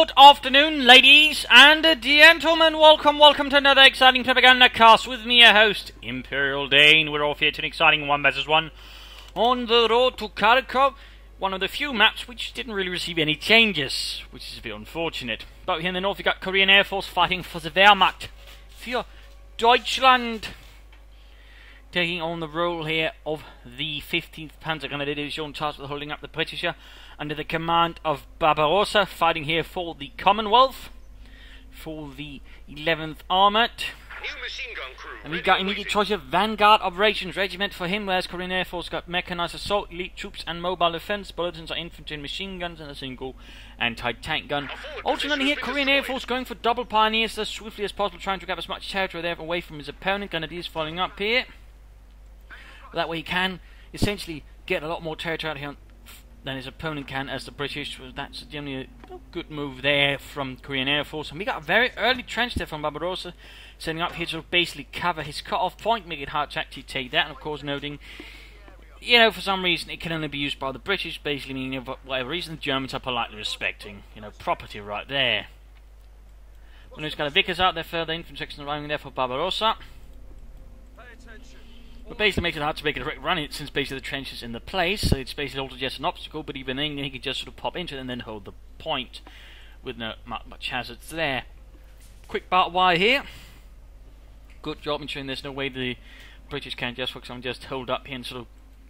Good afternoon, ladies and gentlemen. Welcome to another exciting Propagandacast with me, your host, Imperial Dane. We're off here to an exciting 1 vs 1 on the road to Coh2, one of the few maps which didn't really receive any changes, which is a bit unfortunate. But here in the north, we got Korean Air Force fighting for the Wehrmacht, für Deutschland, taking on the role here of the 15th Panzer Grenadier Division, tasked with holding up the British here under the command of Barbarossa, fighting here for the Commonwealth, for the 11th Armoured. And we got immediate choice of Vanguard Operations Regiment for him, whereas Korean Air Force got Mechanized Assault, Elite Troops and Mobile Defense. Bulletins are infantry and machine guns and a single anti-tank gun. Ultimately here, Korean Air Force going for double pioneers as swiftly as possible, trying to grab as much territory there away from his opponent. Grenadiers following up here. That way he can essentially get a lot more territory out here than his opponent can, as the British. That's generally a good move there from Korean Air Force. And we got a very early trench there from Barbarossa, setting up here to basically cover his cut-off point, make it hard to actually take that. And of course noting, for some reason it can only be used by the British, basically meaning for whatever reason the Germans are politely respecting, property right there. When he's got a Vickers out there, further infantry section arriving there for Barbarossa. But basically makes it hard to make a direct run it, since basically the trench is in the place, so it's basically also just an obstacle, but even then he can just sort of pop into it and then hold the point with no much hazards there. Quick barbed wire here. Good job ensuring there's no way the British can just, for example, just hold up here and sort of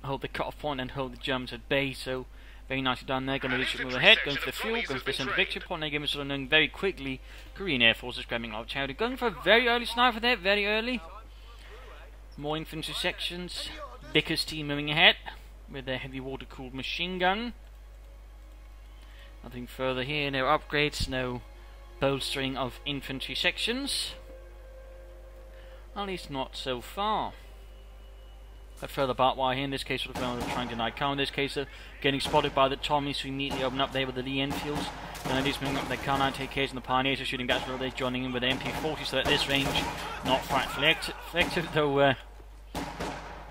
hold the cut-off point and hold the Germans at bay, so very nicely done there. Going to move ahead, going for the fuel, going for the centre victory point. Again, we're sort of knowing very quickly Korean Air Force is grabbing a lot of charity. Going for a very early sniper there, very early. More infantry sections. Vickers team moving ahead with their heavy water-cooled machine gun. Nothing further here, no upgrades, no bolstering of infantry sections. At least not so far. A further barbed wire here, in this case sort of going to try and deny cover. In this case getting spotted by the Tommies, who immediately open up there with the Lee Enfields. And these moving up with their K9 and the Pioneers are shooting that as well. They're joining in with the MP40, so at this range not frightfully effective, though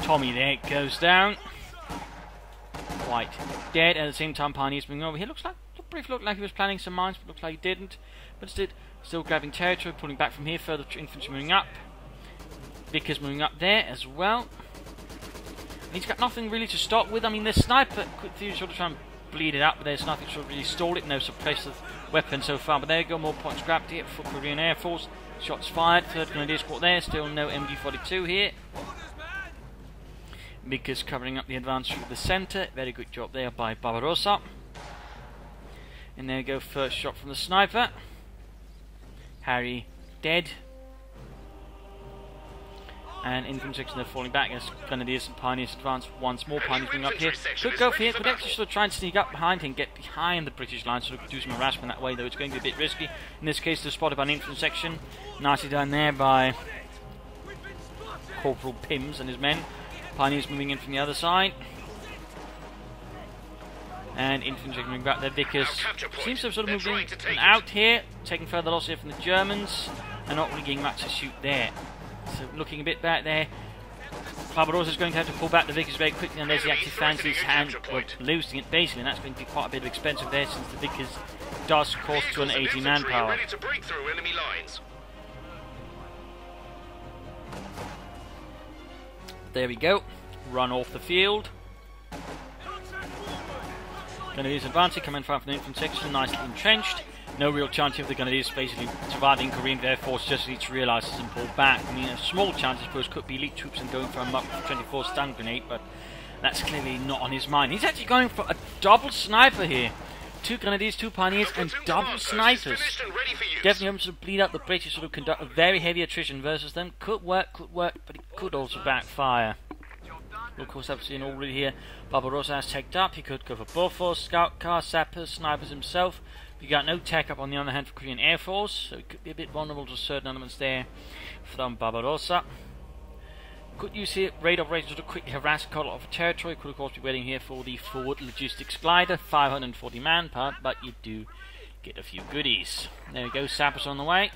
Tommy there goes down. Quite dead. At the same time, Pioneers moving over here. Looked like he was planning some mines, but looks like he didn't. But instead, still grabbing territory, pulling back from here. Further infantry moving up. Vickers moving up there as well. And he's got nothing really to stop with. I mean, the sniper could sort of try and bleed it out, but there's nothing to sort of really stall it. No suppressive weapon so far. But there you go, more points grabbed here for Korean Air Force. Shots fired. Third Grenadier Squad there. Still no MG42 here. Vickers covering up the advance through the centre. Very good job there by Barbarossa. And there you go, first shot from the sniper. Harry dead. And infantry section, they're falling back as Grenadiers and Pioneers advance once more. Pioneers moving up here. Could go for it, could actually sort of try and sneak up behind him, get behind the British line, sort of do some harassment that way, though it's going to be a bit risky. In this case, they're spotted by an infantry section. Nicely done there by Corporal Pims and his men. Pioneers moving in from the other side. And infantry moving back there. Vickers seems to have sort of moved in and out here, taking further loss here from the Germans, and not really getting much to shoot there. So looking a bit back there. Barbarossa is going to have to pull back the Vickers very quickly, unless he actually fancies his hand, losing it basically, and that's going to be quite a bit expensive there, since the Vickers does cost 280 manpower. There we go. Run off the field. Grenadiers advancing, coming from the infantry section, nicely entrenched. No real chance of the Grenadiers basically surviving. Korean Air Force just needs to realise this and pull back. I mean, a small chance, I suppose, could be elite troops and going for a Mark 24 stun grenade, but that's clearly not on his mind. He's actually going for a double sniper here. 2 Grenadiers, 2 Pioneers, and double snipers. Definitely hoping to bleed out the British, sort of conduct a very heavy attrition versus them. Could work, but it could also backfire. We'll of course have seen already here, Barbarossa has teched up. He could go for Bofors, scout car, sappers, snipers himself. We got no tech up on the other hand for Korean Air Force, so it could be a bit vulnerable to certain elements there from Barbarossa. Could use here raid operations to quickly harass a lot of territory. Could of course be waiting here for the forward logistics glider, 540 manpower, but you do get a few goodies. There we go, sappers on the way.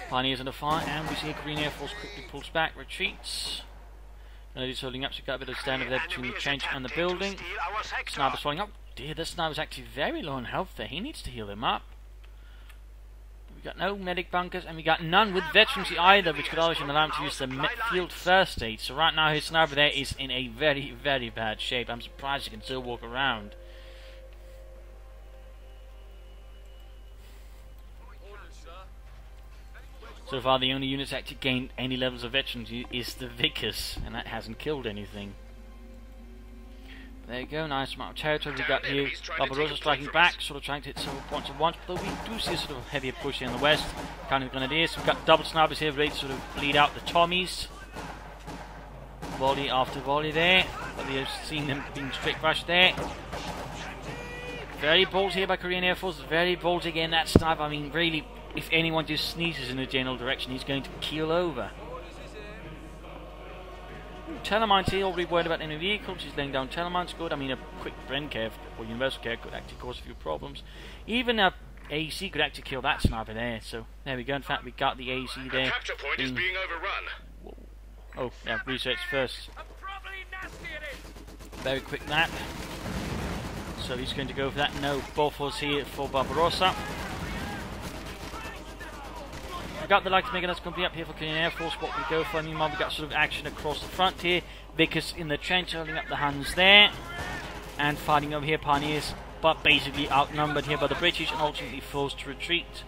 Pioneers under fire, and we see Korean Air Force quickly pulls back, retreats. He's holding up, so you've got a bit of stand over there between the trench and the building. Snipers falling up. Dear, this sniper's actually very low on health there. He needs to heal him up. We got no medic bunkers, and we got none with veterancy either, which could always allow him to use the field first aid. So right now his sniper there is in a very, very bad shape. I'm surprised he can still walk around. So far the only units actually gained any levels of veterancy is the Vickers, and that hasn't killed anything. There you go, nice amount of territory we got here. Barbarossa striking back, sort of trying to hit several points at once, though we do see a sort of heavier push here in the west. Kind of grenadiers. We've got double snipers here ready to sort of bleed out the Tommies. Volley after volley there, but we have seen them being straight rushed there. Very bold here by Korean Air Force, very bold again, that sniper. I mean, really, if anyone just sneezes in a general direction, he's going to keel over. Telemines here, already worried about enemy vehicles. He's laying down telemines, good. I mean, a quick Bren care or universal care could actually cause a few problems. Even a AC could actually kill that sniper there. So there we go. In fact, we got the AC there. The capture point is being overrun. Whoa. Oh, yeah, research first. Very quick that. So he's going to go for that. No buffers here for Barbarossa. Got the light to make us complete up here for Korean Air Force. What we go for, meanwhile we got sort of action across the front here. Vickers in the trench holding up the Huns there, and fighting over here Pioneers, but basically outnumbered here by the British and ultimately forced to retreat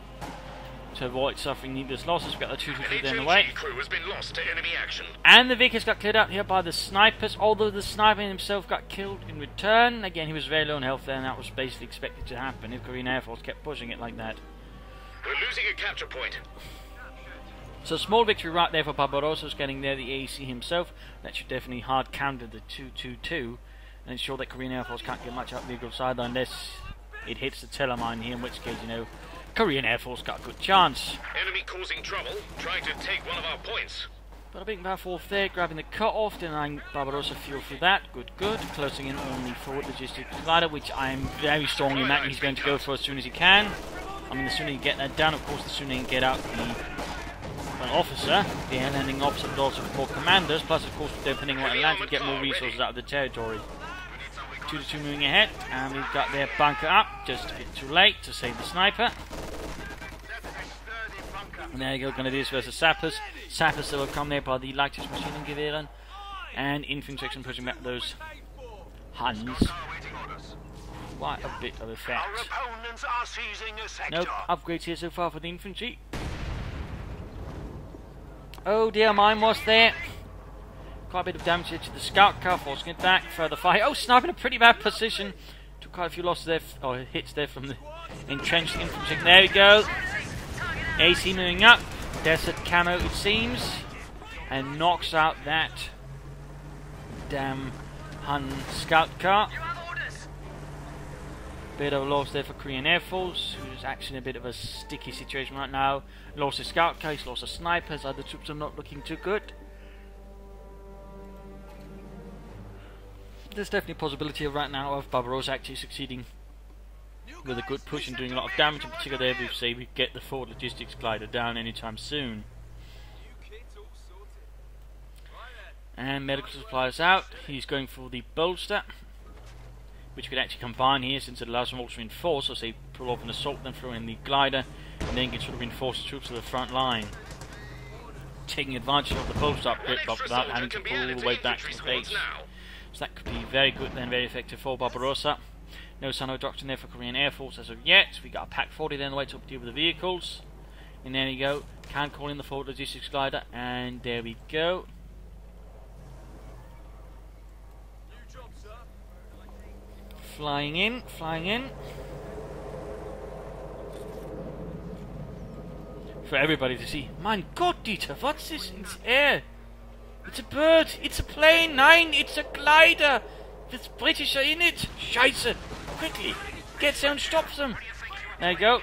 to avoid suffering needless losses. We've got the 223 there in the way, crew has been lost to enemy action. and the Vickers got cleared out here by the snipers, although the sniper himself got killed in return. Again, he was very low on health there, and that was basically expected to happen if Korean Air Force kept pushing it like that. We're losing a capture point. So small victory right there for Barbarossa's getting there the AC himself. That should definitely hard counter the 222 and ensure that Korean Air Force can't get much out of the vehicle side unless it hits the telemine here, in which case, you know, Korean Air Force got a good chance. Enemy causing trouble, trying to take one of our points. But a big battle there, grabbing the cut-off, denying Barbarossa fuel for that. Good, good. Closing in on the forward logistics glider, which I am very strongly imagining he's going to go for as soon as he can. I mean, the sooner you get that down, of course, the sooner you can get out the officer, the air landing officer, but also more commanders, plus of course depending on what land to get more resources out of the territory. 2-2 moving ahead, and we've got their bunker up, just a bit too late to save the sniper. And there you go, Grenadiers versus Sappers. Sappers that will come there by the lightest machine gun gewehren, and infantry section pushing back those Huns. Quite a bit of effect. Nope, upgrades here so far for the infantry. Oh dear, mine was there. Quite a bit of damage here to the scout car, forcing it back, further fire. Oh, sniper in a pretty bad position. Took quite a few losses there, or hits there from the entrenched infantry. There we go. AC moving up. Desert camo, it seems. And knocks out that damn Hun scout car. Bit of a loss there for Korean Air Force, who's actually in a bit of a sticky situation right now. Lost a scout car, he's lost a sniper, his other troops are not looking too good. There's definitely a possibility right now of Barbarossa actually succeeding with a good push and doing a lot of damage, in particular there we say we get the forward logistics glider down anytime soon. And medical supplies out, he's going for the bolster, which could actually combine here since it allows them all to reinforce, so say pull off an assault, then throw in the glider, and then can sort of reinforce the troops to the front line. Taking advantage of the bolster upgrade without having to pull all the way back to the base. So that could be very good and very effective for Barbarossa. No sign of a doctrine there for Korean Air Force as of yet. We got a Pack 40 there on the way to deal with the vehicles. And there we go. Can call in the forward logistics glider, and there we go. Flying in, flying in. For everybody to see. Mein Gott, Dieter, what's this in the air? It's a bird, it's a plane, nein, it's a glider. There's British are in it. Scheiße. Quickly, get there and stop them. There you go.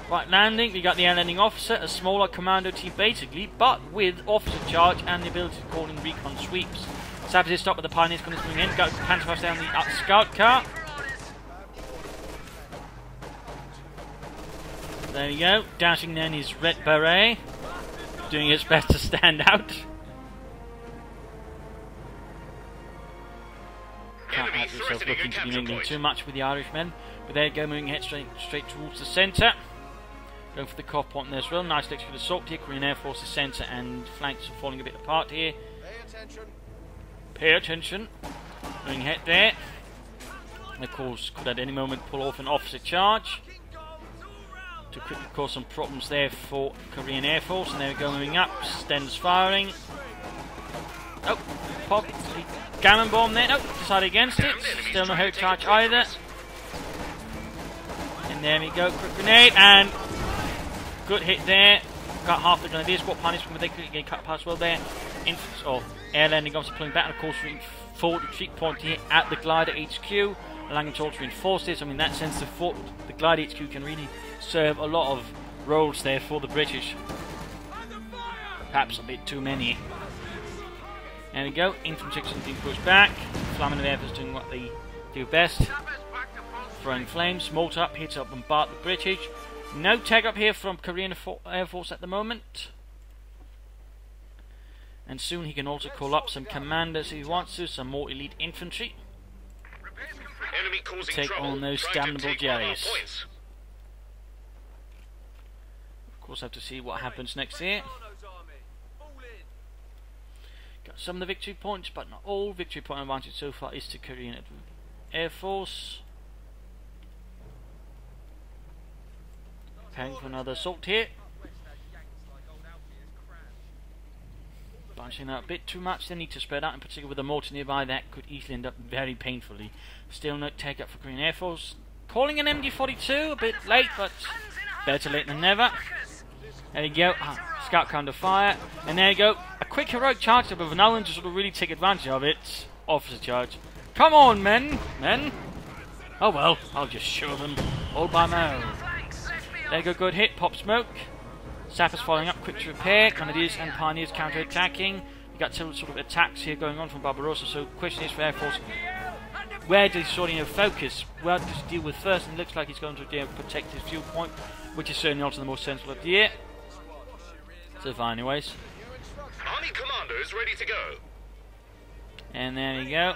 Right, landing, we got the air landing officer, a smaller commando team basically, but with officer charge and the ability to call in recon sweeps. Sappers is stopped, but the Pioneers going to swing in. Got Panzer down the scout car. There we go. Dashing then his red beret. Doing his best to stand out. Can't have this themselves looking to be mingling too much with the Irishmen. But there you go, moving ahead straight towards the centre. Going for the Coh point there as well. Nice extra assault here. Korean Air Force, the centre and flanks are falling a bit apart here. Pay attention. Moving ahead there. And of course, could at any moment pull off an opposite charge. To quickly cause some problems there for Korean Air Force. And there we go, moving up. Sten's firing. Oh, pop. Gammon bomb there. Nope, decided against it. Still no hope charge either. And there we go, quick grenade. And good hit there. Got half the grenadiers. What punishment, but they couldn't get cut past well there. Air landing obviously pulling back. And of course, forward retreat point here at the glider HQ. Allowing them to also reinforce this. I mean, in that sense, the glider HQ can really serve a lot of roles there for the British. Perhaps a bit too many. There we go, infantry section being pushed back. Flamming Air Force doing what they do best. Throwing flames, mortar up here to bombard the British. No tag up here from Korean Air Force at the moment. And soon he can also call up some commanders if he wants to, some more elite infantry. Enemy causing Take trouble. on those damnable jellies. Of course, I have to see what happens next here. Got some of the victory points, but not all. Victory point advantage so far is to Korean Air Force. Preparing for another assault here. Bunching out a bit too much. They need to spread out, in particular with the mortar nearby. That could easily end up very painfully. Still no take up for Korean Air Force. Calling an MD-42, a bit late, but better late than never. There you go. Scout counter fire. And there you go. A quick heroic charge of Van to sort of really take advantage of it. Officer charge. Come on, men! Men! Oh well, I'll just show them all by my own. There you go, good hit. Pop smoke. Sappers following up, quick to repair. Grenadiers and Pioneers counter-attacking. You've got several sort of attacks here going on from Barbarossa. So the question is for Air Force, where does he sort of focus? Where does he deal with first? And it looks like he's going to protect his viewpoint, which is certainly also the most sensible of the year. So far anyways. Army commandos ready to go. And there you go.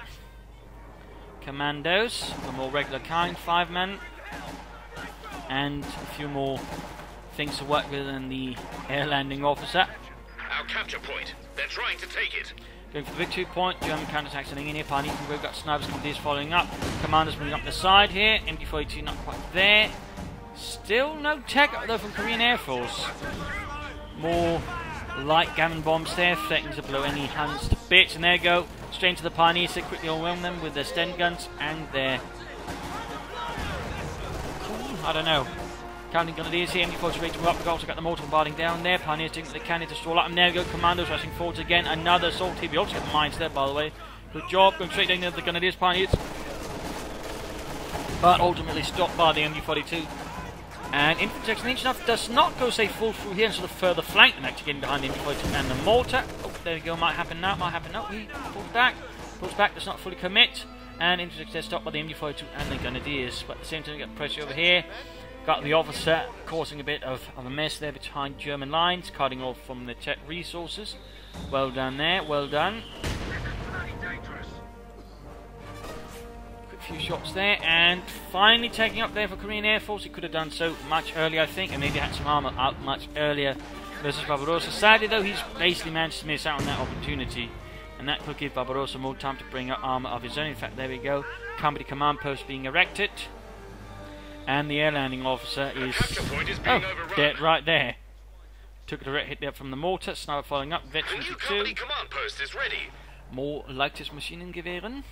Commandos, the more regular kind, 5 men. And a few more things to work with than the air landing officer. Our capture point. They're trying to take it. Going for the victory point. German counterattacks heading in here. Pioneers, we've got snipers commandeers following up. Commanders moving up the side here. MD-42 not quite there. Still no tech up though from Korean Air Force. More light gammon bombs there, threatening to blow any hands to bits. And there you go. Straight into the Pioneers. They quickly overwhelm them with their Sten guns and their... I don't know. Counting Grenadiers here, MD-42 ready to move up. We've also got the mortar bombarding down there. Pioneers doing what they can to stall up. And there we go, Commandos rushing forwards again. Another assault here. We also get the mines there, by the way. Good job, going straight down the Grenadiers, Pioneers. But ultimately stopped by the MD-42. And infantry section enough does not go, say, full through here and sort of further flank them, actually getting behind the MD-42 and the mortar. Oh, there we go, might happen now, might happen now. He pulls back, does not fully commit. And infantry section stopped by the MD-42 and the Grenadiers. But at the same time, we got pressure over here. Got the officer causing a bit of a mess there behind German lines, cutting off from the Czech resources. Well done there, well done. Quick few shots there, and finally taking up there for Korean Air Force. He could have done so much earlier, I think, and maybe had some armour out much earlier versus Barbarossa. Sadly, though, he's basically managed to miss out on that opportunity, and that could give Barbarossa more time to bring up armour of his own. In fact, there we go, company command post being erected. And the air landing officer is dead right there. Took a direct hit there from the mortar. Sniper following up. Veteran 2. Command post is ready. More leichtes Maschinengewehren.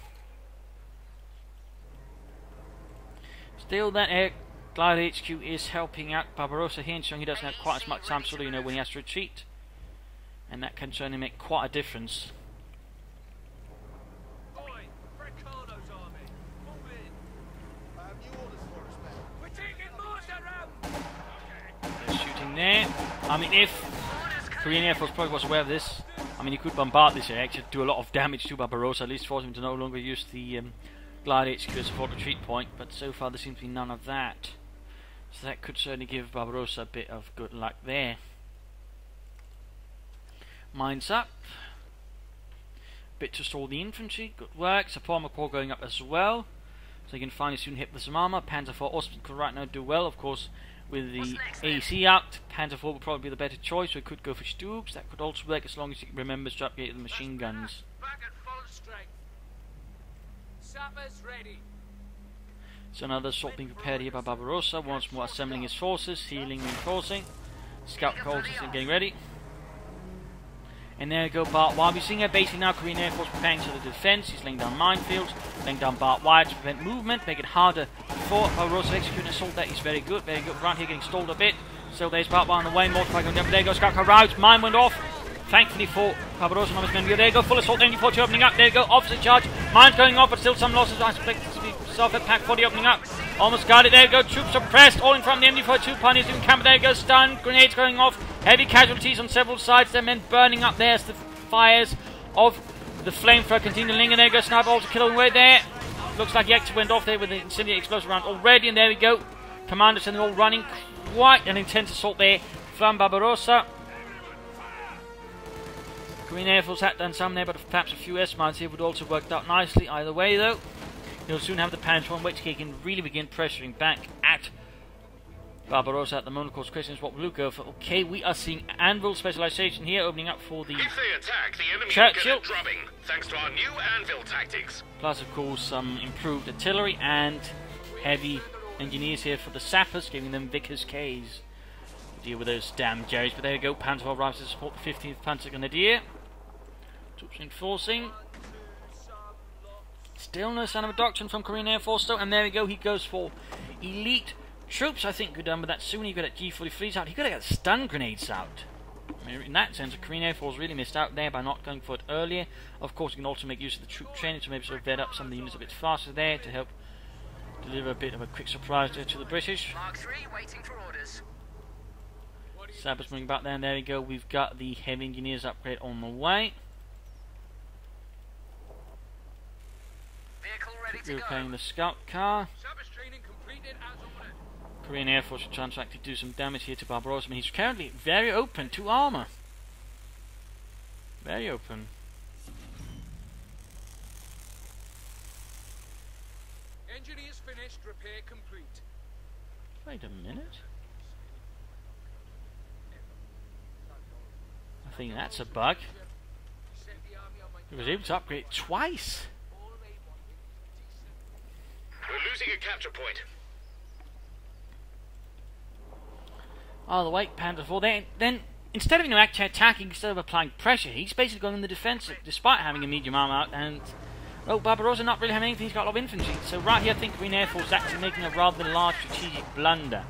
Still, that air glider HQ is helping out Barbarossa here, ensuring he doesn't have quite as much time, sort of, when he has to retreat. And that can certainly make quite a difference. There. I mean, if Korean Air Force probably was aware of this, I mean, he could bombard this area, actually do a lot of damage to Barbarossa, at least force him to no longer use the Glide HQ as a forward retreat point, but so far there seems to be none of that. So that could certainly give Barbarossa a bit of good luck there. Mines up. bit to stall the infantry. Good work. Support Corps going up as well, so you can finally soon hit with some armor. Panzer IV also could right now do well, of course, with the AC out. Panzer IV would probably be the better choice, so it could go for Stubes. That could also work as long as it remembers to upgrade the machine guns. Back at full strength. Sappers ready. So another assault being prepared here by Barbarossa, once more assembling his forces, healing, reinforcing. Scout calls and getting ready. And there we go, while we're seeing here basically now Korean Air Force preparing for the defense. He's laying down minefields, laying down barbed wire to prevent movement, make it harder for Barbarossa to execute an assault. That is very good, very good. Right here getting stalled a bit. Still there's barbed wire on the way, multiply going down. There goes Scout car routes, mine went off. Thankfully for Barbarossa and his men. There you go, full assault, MD42 opening up. There you go, opposite charge. Mine's going off, but still some losses. I expect it to be Self-hit Pack 40 opening up. Almost got it. There you go, troops are pressed. All in front of the MD42. Pioneers doing camp. There you go, stun. Grenades going off. Heavy casualties on several sides. Their men burning up there as the fires of the flamethrower continuing. And there you go, sniper also killing away there. Looks like he actually went off there with the incendiary explosive round already. And there we go. Commanders and they're all running. Quite an intense assault there from Barbarossa. Korean Air Force had done some there, but perhaps a few S-mines here would also worked out nicely. Either way, though, he'll soon have the Panzer on which he can really begin pressuring back at Barbarossa at the moment. Of course, question is what will Luke go for? Okay, we are seeing Anvil specialization here, opening up for the If they attack, the enemy Churchill. will get a drubbing, thanks to our new Anvil tactics. Plus, of course, some improved artillery and heavy engineers here for the sappers, giving them Vickers K's to deal with those damn Jerrys. But there you go, Panzer arrives to support the 15th Panzer Grenadier. Troops enforcing. Still no sign of a doctrine from Korean Air Force though, and there we go, he goes for elite troops. I think we're done with that soon. He got that G43s out. He got to get stun grenades out. I mean, in that sense, the Korean Air Force really missed out there by not going for it earlier. Of course, you can also make use of the troop training to maybe sort of vet up some of the units a bit faster there to help deliver a bit of a quick surprise there to the British. Mark 3 waiting for orders. Sappers moving back there, and there we go. We've got the heavy engineers upgrade on the way. Vehicle ready to Repairing go. the scout car. Sappers training completed as ordered. Korean Air Force are trying to actually do some damage here to Barbarossa. I mean, he's currently very open to armor. Very open. Engineers finished, repair complete. Wait a minute. I think that's a bug. Set the army on my He was able to upgrade twice. all they want is decent. We're losing a capture point. Oh, the wait, Panzer IV. Then instead of actually attacking, instead of applying pressure, he's basically going in the defensive, despite having a medium arm out. And well, Barbarossa not really having anything. He's got a lot of infantry. So right here, I think Korean Air Force is actually making a rather large strategic blunder.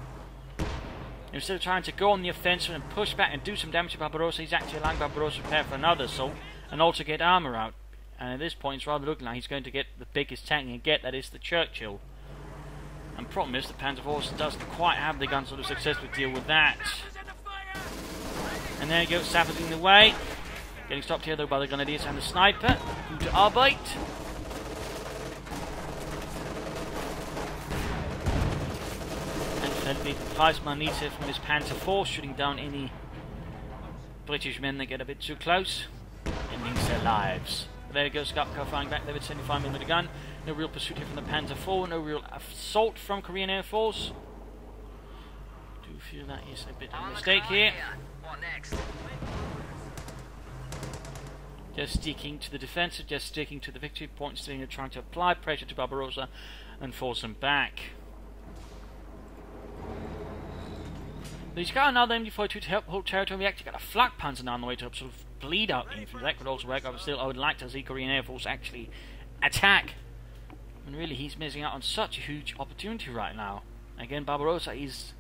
Instead of trying to go on the offensive and push back and do some damage to Barbarossa, he's actually allowing Barbarossa to prepare for another assault and also get armor out. And at this point, it's rather looking like he's going to get the biggest tank he can get, that is the Churchill. And problem is, the Panzer IV doesn't quite have the guns to successfully deal with that. And there you go, Sappers in the way. Getting stopped here though by the Grenadiers and the Sniper. Gute Arbeit. And Feldweg Preisman needs it from his Panzer IV, shooting down any British men that get a bit too close, ending their lives. But there you go, Scout car firing back there with 75mm gun. No real pursuit here from the Panzer IV, no real assault from Korean Air Force. I do feel that is a bit of a mistake here. What next? Just sticking to the defensive, just sticking to the victory points, trying to apply pressure to Barbarossa and force him back. He's got another MD42 to help hold territory. We actually got a flak panzer down the way to help sort of bleed out infantry. That could also work, but still I would like to see Korean Air Force actually attack. And really he's missing out on such a huge opportunity right now. Again, Barbarossa is,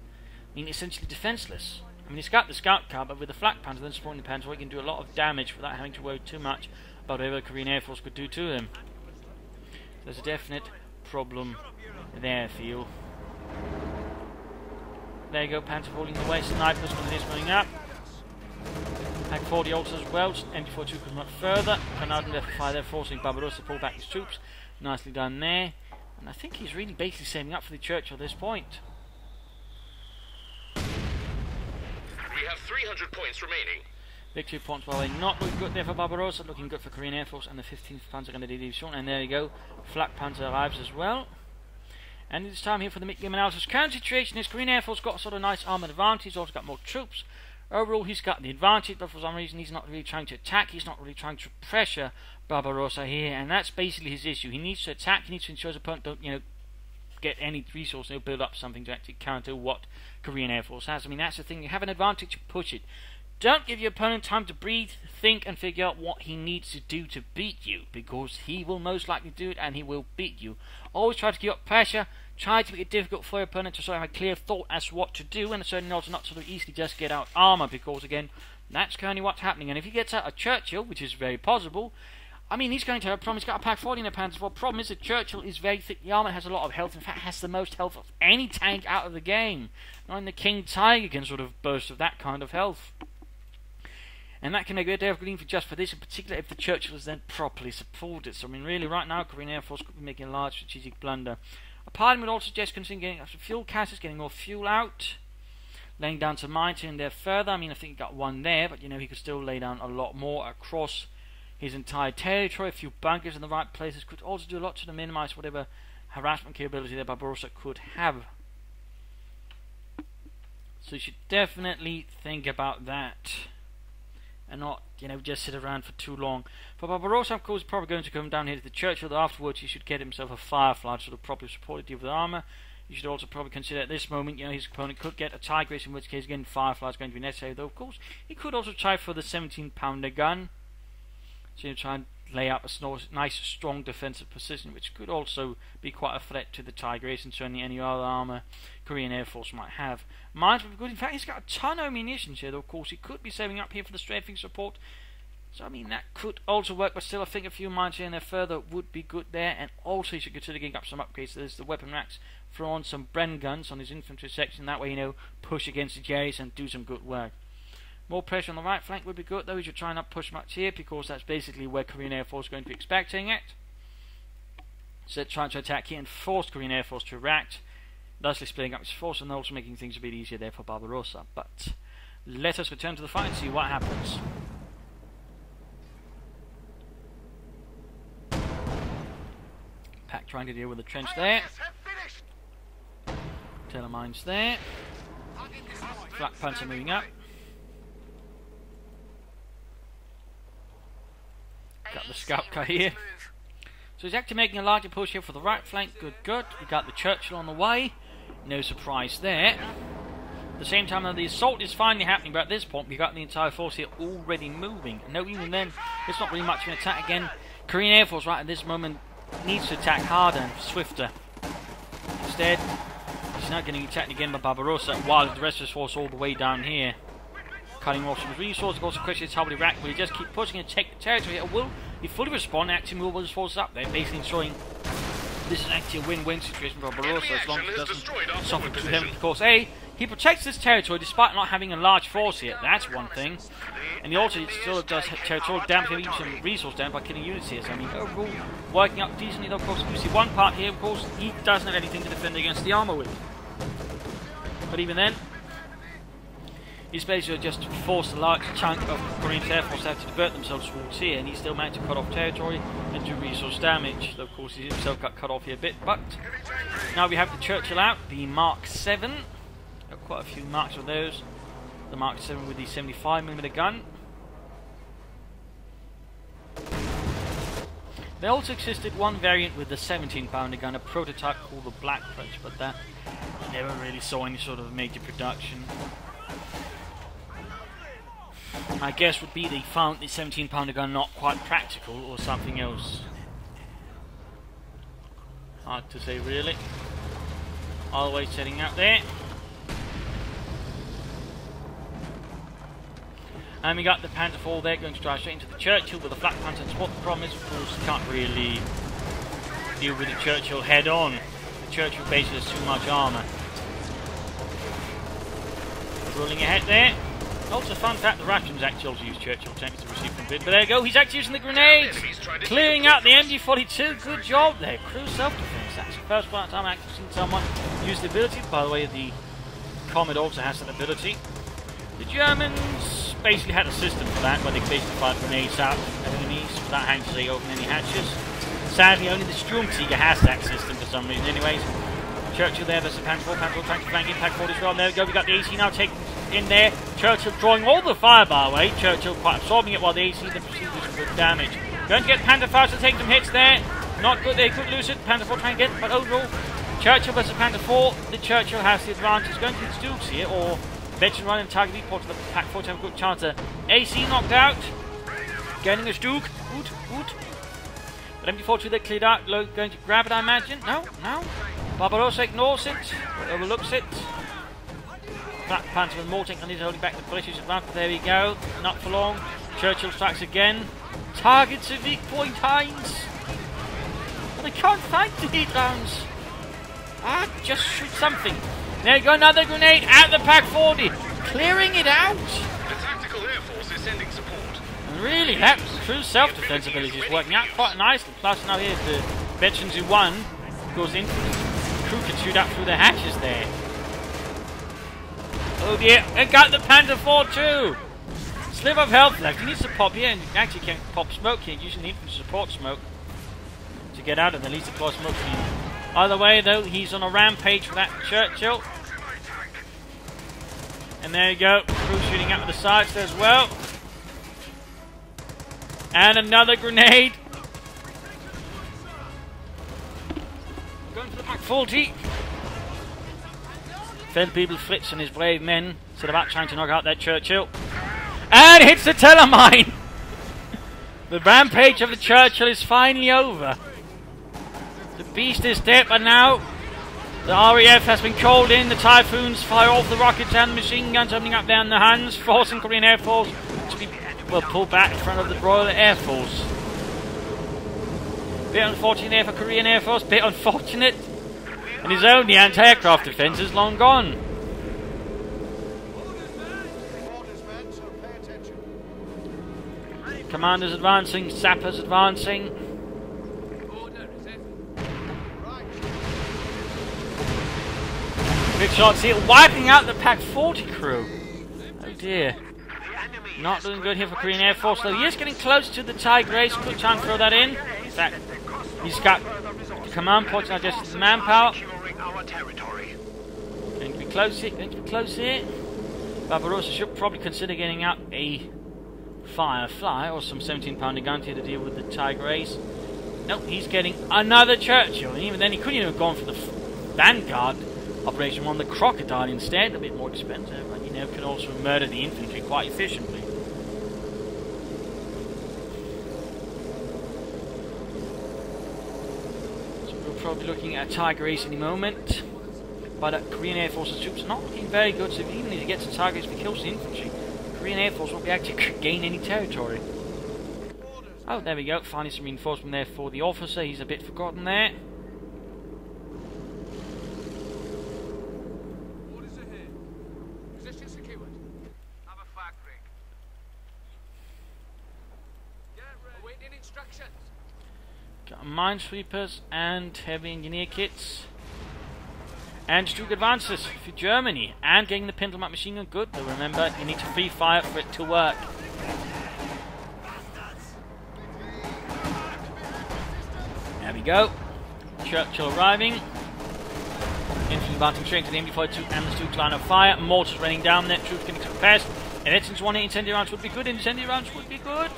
essentially defenseless. I mean, he's got the scout car, but with the flak panzer then supporting the panzer, he can do a lot of damage without having to worry too much about whatever Korean Air Force could do to him. There's a definite problem there, I feel. There you go, Panzer holding the way, snipers when it is moving up. Pack 40 also as well, MD42 could much further. Canadian left fire there, forcing Barbarossa to pull back his troops. Nicely done there. And I think he's really basically saving up for the Churchill at this point. We have 300 points remaining. Victory points, by the way, not looking good there for Barbarossa, looking good for Korean Air Force and the 15th Panzer Grenadier Division. And there you go, Flak Panzer arrives as well. And it's time here for the mid-game analysis. Current situation is Korean Air Force got a sort of nice armoured advantage, he's also got more troops. Overall, he's got the advantage, but for some reason he's not really trying to attack, he's not really trying to pressure Barbarossa here, and that's basically his issue. He needs to attack, he needs to ensure his opponent don't, get any resource, he'll build up something to actually counter what Korean Air Force has. I mean, that's the thing, you have an advantage, push it. Don't give your opponent time to breathe, think, and figure out what he needs to do to beat you, because he will most likely do it and he will beat you. Always try to keep up pressure, try to make it difficult for your opponent to sort of have a clear thought as to what to do, and certainly also not sort of easily just get out armour, because again, that's currently what's happening. And if he gets out a Churchill, which is very possible, I mean, he's going to have a problem. He's got a Pack 40 in the Panzer. Well, the problem is that Churchill is very thick. The armour has a lot of health. In fact, has the most health of any tank out of the game. Not even the King Tiger can sort of boast of that kind of health. And that can make a good difference for just for this, in particular if the Churchill is then properly supported. So, I mean, really, right now, Korean Air Force could be making a large strategic blunder. A part of me would also suggest considering getting after fuel casters, getting more fuel out, laying down some mines here and there further. I mean, I think he got one there, but, he could still lay down a lot more across his entire territory. A few bunkers in the right places could also do a lot to minimize whatever harassment capability that Barbarossa could have. So you should definitely think about that and not, just sit around for too long. For Barbarossa, of course, probably going to come down here to the Churchill. Afterwards, he should get himself a Firefly, sort of properly supported deal with armour. You should also probably consider at this moment, his opponent could get a Tiger, in which case, again, Firefly is going to be necessary. Though, of course, he could also try for the 17-pounder gun. So try and lay out a nice, strong defensive position, which could also be quite a threat to the Tiger Ace and certainly any other armour Korean Air Force might have. Mines would be good. In fact, he's got a ton of munitions here, though, of course. He could be saving up here for the strafing support. So, I mean, that could also work, but still, I think a few mines here and there further would be good there. And also, you should consider getting up some upgrades. There's the weapon racks, throw on some Bren guns on his infantry section. That way, push against the Jerrys and do some good work. More pressure on the right flank would be good, though. You should try not push much here, because that's basically where Korean Air Force is going to be expecting it. So trying to attack here and force Korean Air Force to react, thusly splitting up its force and also making things a bit easier there for Barbarossa. But let us return to the fight and see what happens. Pack trying to deal with the trench there. Taylor mines there. Flak Panzer moving up. Got the scout car here. So he's actually making a larger push here for the right flank. Good. We got the Churchill on the way. No surprise there. At the same time, the assault is finally happening, but at this point, we've got the entire force here already moving. No, even then, it's not really much of an attack again. Korean Air Force, right at this moment, needs to attack harder and swifter. Instead, he's not getting attacked again by Barbarossa, while the rest of his force all the way down here. Cutting off some resources. Also, question is how will he react? Will he just keep pushing and take the territory, or will he fully respond and actually move his forces up there, basically ensuring this is actually a win-win situation for Barbarossa as long as he doesn't suffer too heavily. Of course, he protects this territory despite not having a large force here. That's one thing. And he also still does territorial damage, even some resource damage by killing units here. So, I mean, overall, working out decently, though, of course. You see one part here, of course, he doesn't have anything to defend against the armour with. But even then, he's basically just forced a large chunk of Korean Air Force to have to divert themselves towards here, and he still managed to cut off territory and do resource damage. Though, of course, he himself got cut off here a bit. But now we have the Churchill out, the Mark 7. Got quite a few marks of those. The Mark 7 with the 75mm gun. There also existed one variant with the 17-pounder gun, a prototype called the Black French, but that never really saw any sort of major production. My guess would be they found the 17-pounder gun not quite practical or something else. Hard to say, really. Always setting out there. And we got the Panther 4 there, going to drive straight into the Churchill with the Flak Panther and spot. The problem is, of course, you can't really deal with the Churchill head on. The Churchill basically has too much armour. Rolling ahead there. Also, fun fact, the Russians actually also use Churchill tanks to receive from bid. But there you go, he's actually using the grenades! Clearing out the MG42, good job there. Crew self-defense. That's the first time I've actually seen someone use the ability. By the way, the Comet also has that ability. The Germans basically had a system for that, where they basically fire grenades out at enemies without having to say open any hatches. Sadly, only the Sturmtiger has that system for some reason. Anyways, Churchill there, there's a Panzer 4 trying to flank Impact 4 as well. There we go, we got the AC now taken in there. Churchill drawing all the firebar away. Churchill quite absorbing it while the AC then proceeds with good damage. Going to get Panther 5 to take some hits there. Not good, they could lose it. Panther 4 trying to get it, but overall, Churchill versus Panther 4. The Churchill has the advantage. Going to the Stooks here, or Veteran run and target report to the Pack 4 to have a good chance. AC knocked out. Getting a Stook. Good. But MD42 they cleared out. Going to grab it, I imagine. No. Barbarossa ignores it. Overlooks it. Black Panther with more technology holding back the British advance. There we go. Not for long. Churchill strikes again. Targets a weak point Heinz. But they can't find the heat rounds. Just shoot something. There you go, another grenade at the Pack 40. Clearing it out. The Tactical Air Force is sending support. And really, that true self-defense ability is working out quite nicely. Plus now here's the veterans who won. Goes in. The crew can shoot out through the hatches there. Oh dear, it got the Panther 4 too. Sliver of health left. He needs to pop here, and actually can't pop smoke here. Using the infantry support smoke to get out of the least deploy smoke screen. Either way though, he's on a rampage for that Churchill. And there you go, crew shooting out of the sides there as well. And another grenade. Going for the Pack 40. Feldwebel Fritz and his brave men set about trying to knock out that Churchill. And hits the telemine! The rampage of the Churchill is finally over. The beast is dead, but now the RAF has been called in. The Typhoons fire off the rockets and the machine guns, opening up down the Huns, forcing Korean Air Force to be pulled back in front of the Royal Air Force. Bit unfortunate there for Korean Air Force, bit unfortunate. And his only anti-aircraft defence is long gone. Commanders advancing, sappers advancing. Big shots here, wiping out the Pack 40 crew. Oh dear. Not doing good here for Korean Air Force, though he is getting close to the Tigers. Could try and throw that in. In fact, he's got the command points, not just the manpower. Going to be close here, Barbarossa should probably consider getting out a Firefly or some 17-pounder gun here to deal with the Tigers. Nope, he's getting another Churchill. And even then, he couldn't even have gone for the Vanguard operation on the Crocodile instead. A bit more expensive, but you know, can also murder the infantry quite efficiently. So we're probably looking at a Tiger Ace any moment. But Korean Air Force's troops are not looking very good, so even if he gets the Tiger Ace, if he kills the infantry, Korean Air Force won't be able to gain any territory. Oh, there we go. Finally some reinforcement there for the officer. He's a bit forgotten there. Got minesweepers and heavy engineer kits. And Stug advances for Germany. And getting the Pendlemat machine gun good. But remember, you need to free fire for it to work. There we go. Churchill arriving. Infantry advancing straight to the MD42 and the Stug line of fire. Mortars raining down there. Troops getting suppressed. And Edison's one incendiary rounds would be good. Incendiary rounds would be good.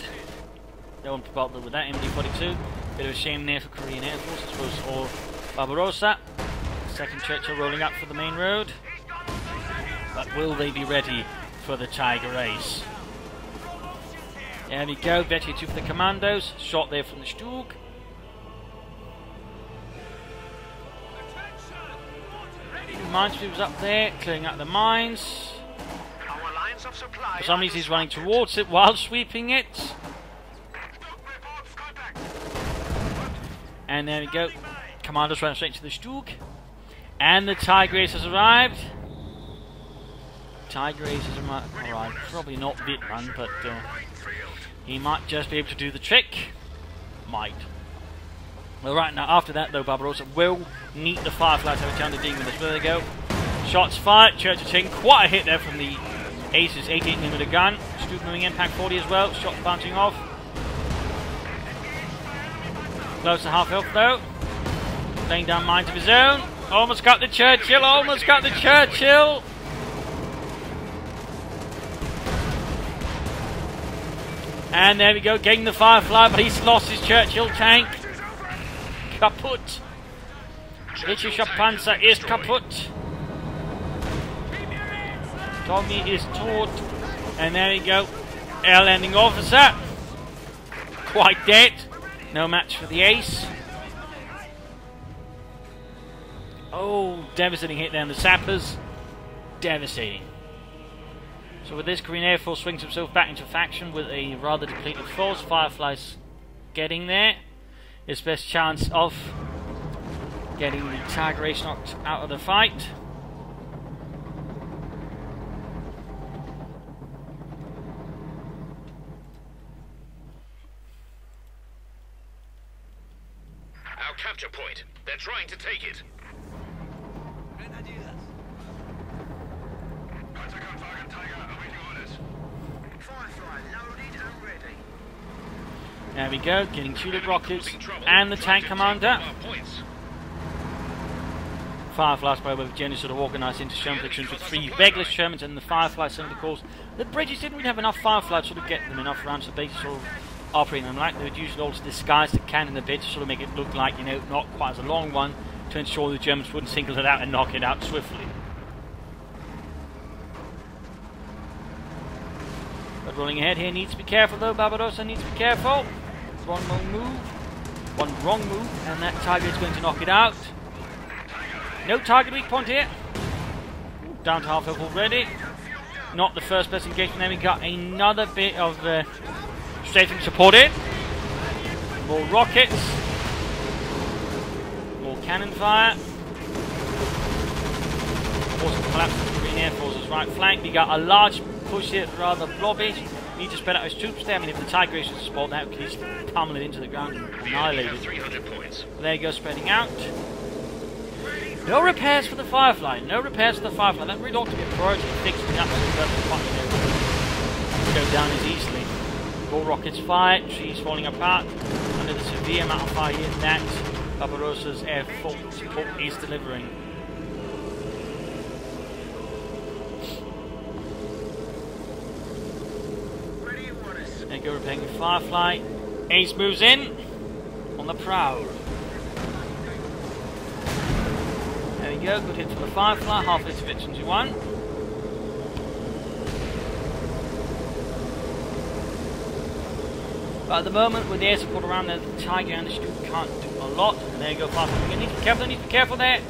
They won't bother with that. MD42. Bit of a shame there for Korean Air Force, I suppose, or Barbarossa. Second Churchill rolling up for the main road. But will they be ready for the Tiger Race? There we go, Betty 2 for the commandos. Shot there from the Stug. Minesweepers up there, clearing out the mines. For some reason he's running towards it while sweeping it. And there we go. Commandos ran straight to the Stug. And the Tiger Ace has arrived. Tiger Ace has arrived. Probably not bit run, but he might just be able to do the trick. Might. Well, right now, after that, though, Barbarossa will need the Fireflies to have a chance of dealing with this. There they go. Shots fired. Churchill taking quite a hit there from the Ace's 88mm gun. Stuke moving in, Pack 40 as well. Shot bouncing off. Close to half health though. Laying down mines of his own. Almost got the Churchill, almost got the Churchill. And there we go, getting the Firefly, but he's lost his Churchill tank. Kaputt. Britischer Panzer ist kaputt. Tommy is tot. And there we go. Air landing officer. Quite dead. No match for the ace. Oh, devastating hit there on the sappers. Devastating. So with this, Korean Air Force swings himself back into faction with a rather depleted force. Firefly's getting there. His best chance of getting the Tiger Ace knocked out of the fight. Our capture point. They're trying to take it. There we go, getting two the rockets and the tank commander. Fireflies, by the way, with Jenny sort of organised into Sherman platoons with 3 regular Shermans and the Fireflies sending the calls. The British didn't really have enough Fireflies to sort of get them enough rounds so they sort of operating them like they would use it all to disguise the cannon a bit to sort of make it look like, you know, not quite as a long one to ensure the Germans wouldn't single it out and knock it out swiftly. But rolling ahead here needs to be careful though, Barbarossa needs to be careful. One wrong move, and that Tiger is going to knock it out. No target weak point here. Down to half health already. Not the first best engagement. Then we got another bit of strafing support in. More rockets. More cannon fire. Also collapses the Korean Air Force's right flank. We got a large push here, rather blobby. Need to spread out his troops there. I mean, if the Tiger Ace was to support that, he's pummel it into the ground and annihilate it. 300 points. There you go, spreading out. No repairs for the Firefly. No repairs for the Firefly. That really ought to be a priority of fixing up so that go down as easily. More rockets fired. Trees falling apart under the severe amount of fire that Barbarossa's air support is delivering. There you go, repairing the Firefly. Ace moves in on the prowl. There we go, good hit for the Firefly, half hit to Victory 1. But at the moment, with the air support around there, the Tiger and the Stuke can't do a lot. And there you go, Firefly. You need to be careful there.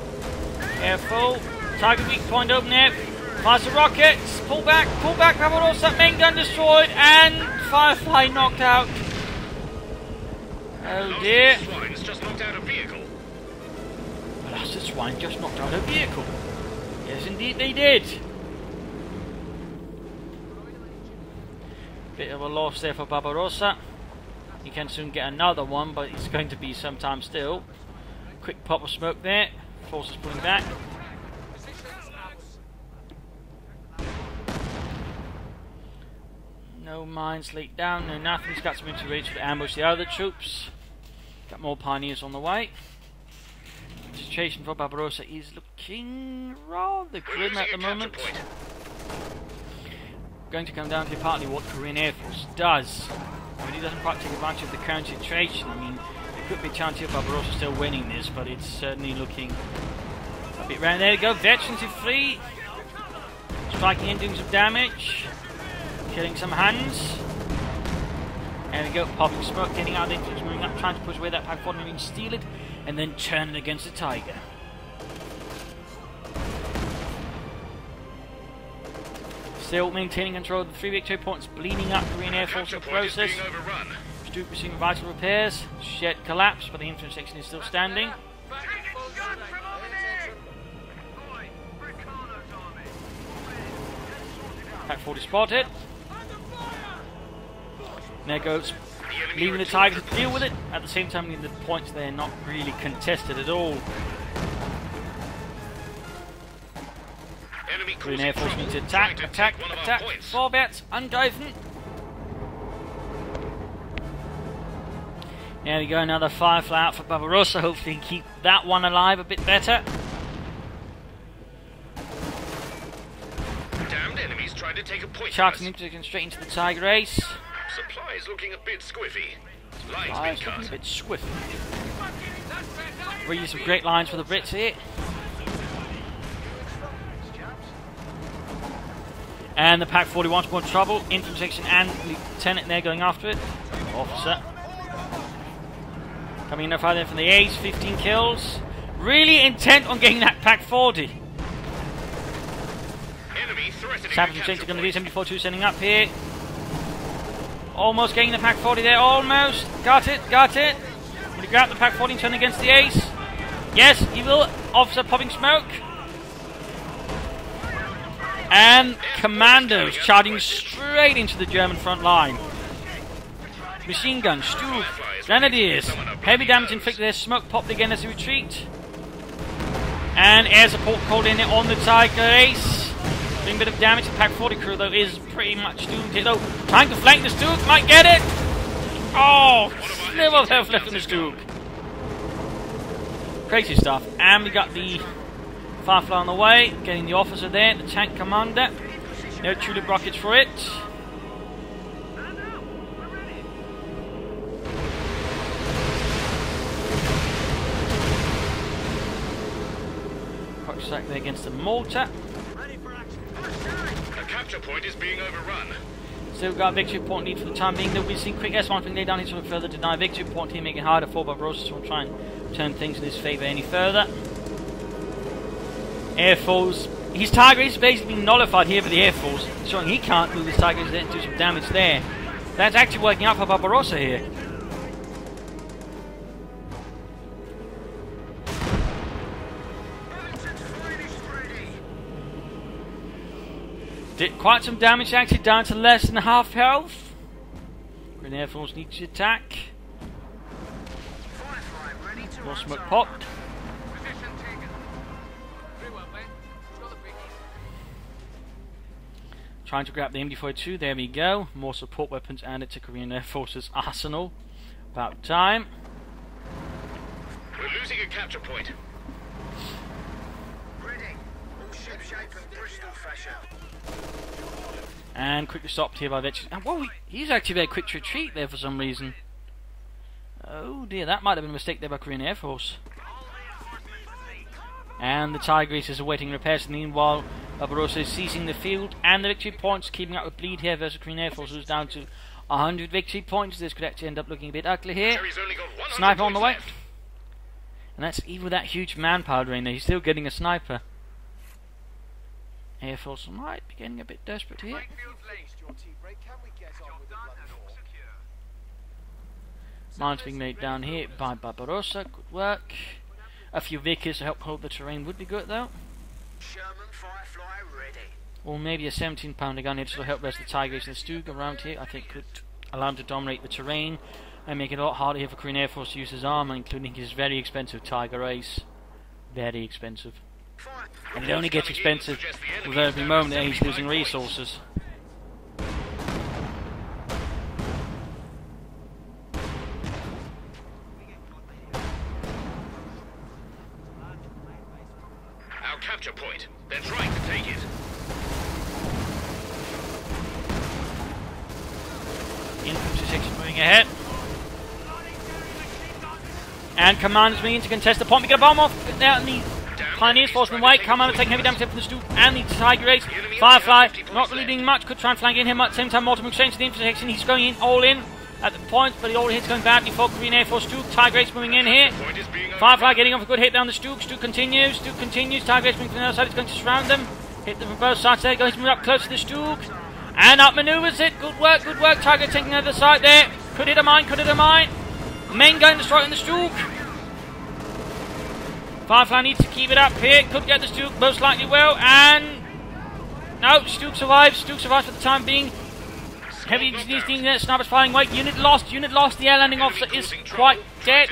Careful. Tiger weak point open there. Fires the rockets. Pull back, Barbarossa. Main gun destroyed, and Firefly knocked out. Oh dear. Swines just knocked out a vehicle. Blasted swine just knocked out a vehicle. Yes, indeed they did. Bit of a loss there for Barbarossa. He can soon get another one, but it's going to be some time still. Quick pop of smoke there. Forces pulling back. No mines laid down, no nothing. He's got some ready to ambush the other troops. Got more pioneers on the way. The situation for Barbarossa is looking rather grim at the moment. Going to come down to partly what Korean Air Force does. I mean, he doesn't quite take advantage of the current situation. I mean, there could be a chance here of Barbarossa still winning this, but it's certainly looking a bit round. There we go, veterans are free. Striking in, doing some damage. Killing some hands. There we go, popping smoke, getting out of the infantry, moving up, trying to push away that Pack 40, moving, steal it, and then turn it against the Tiger. Still maintaining control of the 3 victory points, bleeding up Korean Air Force in the process. Stuke receiving vital repairs. Shed collapsed, but the infantry section is still standing. Pack 40 spotted. There goes, leaving the Tiger to deal with it. At the same time, the points there not really contested at all. Korean Air Force need to attack. Four bets, angreifen. There we go, another Firefly out for Barbarossa. Hopefully he can keep that one alive a bit better. Damned enemies trying to take a point. Charging into straight into the Tiger Ace. Supplies looking a bit squiffy. Lines Oh, been it's looking cut. a bit swift. Really some great lines for the Brits here. And the Pack 40 wants more trouble. Infantry section and Lieutenant there going after it. Officer. Coming in there from the Ace, 15 kills. Really intent on getting that Pack 40. Enemy threatening Savage the Change capture are going to point. do 74-2 sending up here. Almost getting the Pack 40 there, almost. Got it, got it. Will he grab the Pack 40 and turn against the Ace? Yes, he will. Officer popping smoke. And commandos charging straight into the German front line. Machine guns, Stu, grenadiers. Heavy damage inflicted there, smoke popped again as they retreat. And air support called in on the Tiger Ace. Doing a bit of damage. The Pack 40 crew though is pretty much doomed here though. Trying to flank the Stook, might get it. Oh, sliver of health left in the Stook. Crazy stuff. And we got the Firefly on the way, getting the officer there, the tank commander. No tulip rockets for it. Sack there against the mortar. The capture point is being overrun. Still got a victory point lead for the time being. Though we've seen quick S1 being laid down here to further deny victory point here, making it harder for Barbarossa to try and turn things in his favour any further. Air Force. His Tiger is basically being nullified here for the Air Force, showing he can't move his Tiger Ace and do some damage there. That's actually working out for Barbarossa here. Did quite some damage actually, down to less than half health. KoreanAirforce Force needs to attack. More smoke popped. Trying to grab the MD-42, there we go. More support weapons added to KoreanAirforce's arsenal. About time. We're losing a capture point. And quickly stopped here by Vetch. And whoa, he's actually very quick to retreat there for some reason. Oh dear, that might have been a mistake there by KoreanAirforce. And the Tiger Ace is awaiting repairs. Meanwhile, Barbarossa is seizing the field and the victory points, keeping up with bleed here versus KoreanAirforce, who's down to 100 victory points. This could actually end up looking a bit ugly here. Sniper on the way. And that's even with that huge manpower drain there, he's still getting a sniper. Air Force might be getting a bit desperate here. Mines being laid down here by Barbarossa. Good work. A few vehicles to help hold the terrain would be good though. Or maybe a 17-pounder gun here to help rest the Tiger Ace and the Stug around here. I think could allow him to dominate the terrain and make it a lot harder here for KoreanAirforce to use his armor, including his very expensive Tiger Ace. Very expensive. And it only gets expensive with every moment that he's losing resources. Our capture point. They're trying to take it. Infantry section moving ahead. And commanders moving in to contest the point. We get a bomb off now in the Pioneers forcing the way. Commander taking heavy damage from the Stoop and the Tiger Ace. Firefly not really doing much. Could try and flank in him at the same time. Multiple exchange to the infantry section. He's going in all in at the point, but the all hit's going badly for KoreanAirforce. Stoop. Tiger Ace moving in here. Firefly getting off a good hit down the Stoop. Stoop continues. Stoop continues. Tiger Ace moving from the other side. He's going to surround them. Hit them from both sides there. Going to move up close to the Stoop. And outmaneuvers it. Good work, good work. Tiger taking the other side there. Could hit a mine, could hit a mine. Main gun destroying the Stoop. Firefly needs to keep it up here. Could get the Stoop, most likely will. And no, Stoop survives. Stoop survives for the time being. Heavy these there. Snipers firing away. Unit lost. Unit lost. The air landing officer is quite dead.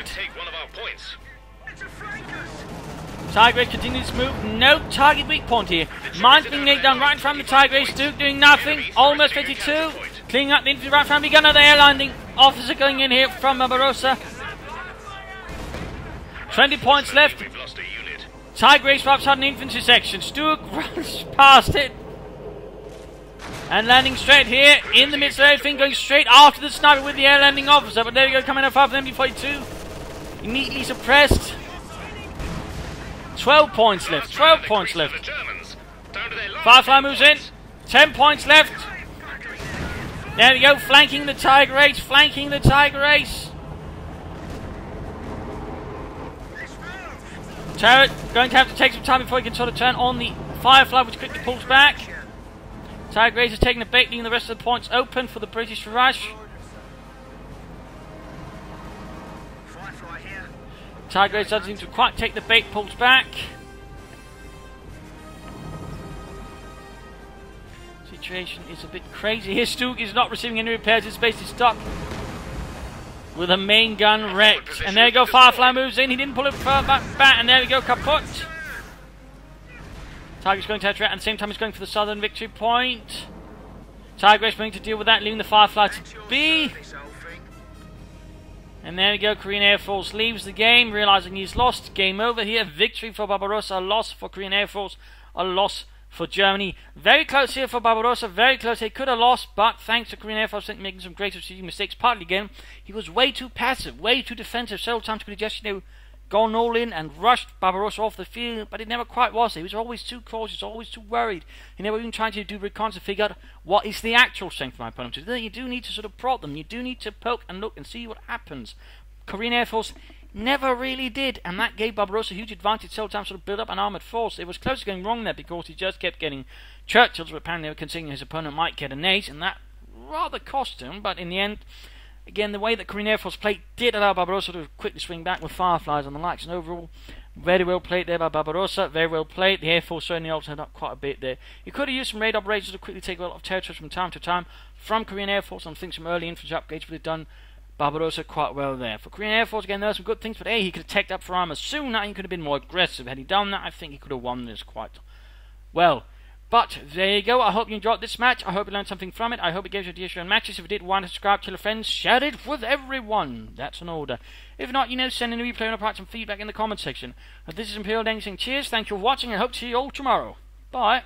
Tiger Ace continues to move. No target weak point here. Mines being laid down right in front of the Tiger Ace. Stoop doing nothing. Almost 52. Cleaning up the infantry right in front. We got another air landing officer going in here from Barbarossa. 20 points left. We've lost a unit. Tiger Ace wipes out an infantry section. Stug runs past it. And landing straight here in the midst of everything, going straight after the sniper with the air landing officer. But there we go, coming up after the MD-42. Immediately suppressed. 12 points left. 12 points left. Firefly moves in. 10 points left. There we go, flanking the Tiger Ace. Flanking the Tiger Ace. Turret going to have to take some time before he can sort of turn on the Firefly, which quickly pulls back. Tiger Ace is taking the bait, leaving the rest of the points open for the British to rush. Tiger Ace doesn't seem to quite take the bait, pulls back. Situation is a bit crazy here. Stug is not receiving any repairs, his base is stuck with a main gun wrecked. And there you go, Firefly moves in, he didn't pull it back, and there we go, kaput. Tiger's going to retreat, and at the same time he's going for the southern victory point. Tiger Ace going to deal with that, leaving the Firefly to be. And there we go, Korean Air Force leaves the game, realizing he's lost. Game over here, victory for Barbarossa, a loss for Korean Air Force, a loss for Germany. Very close here for Barbarossa, very close. He could have lost, but thanks to Korean Air Force making some great strategic mistakes. Partly again, he was way too passive, way too defensive. Several times could have just, gone all in and rushed Barbarossa off the field, but it never quite was. He was always too cautious, always too worried. He never even tried to do reconnaissance to figure out what is the actual strength of my opponent. You do need to sort of prod them. You do need to poke and look and see what happens. Korean Air Force never really did, and that gave Barbarossa a huge advantage. Several times sort of build up an armoured force. It was close to going wrong there because he just kept getting Churchills, but apparently they were considering his opponent might get an ace, and that rather cost him. But in the end, again, the way that Korean Air Force played did allow Barbarossa to quickly swing back with Fireflies and the likes. And overall, very well played there by Barbarossa. Very well played. The Air Force certainly also had up quite a bit there. He could have used some raid operations to quickly take a lot of territories from time to time from Korean Air Force. I think some early infantry upgrades would have done Barbarossa quite well there. For Korean Air Force, again, there were some good things, but he could have teched up for armour sooner. He could have been more aggressive. Had he done that, I think he could have won this quite well. But there you go. I hope you enjoyed this match. I hope you learned something from it. I hope it gave you ideas for matches. If you did want to subscribe, tell your friends, share it with everyone. That's an order. If not, send in a replay and provide some feedback in the comment section. This is Imperial Dane saying cheers, thank you for watching, and hope to see you all tomorrow. Bye.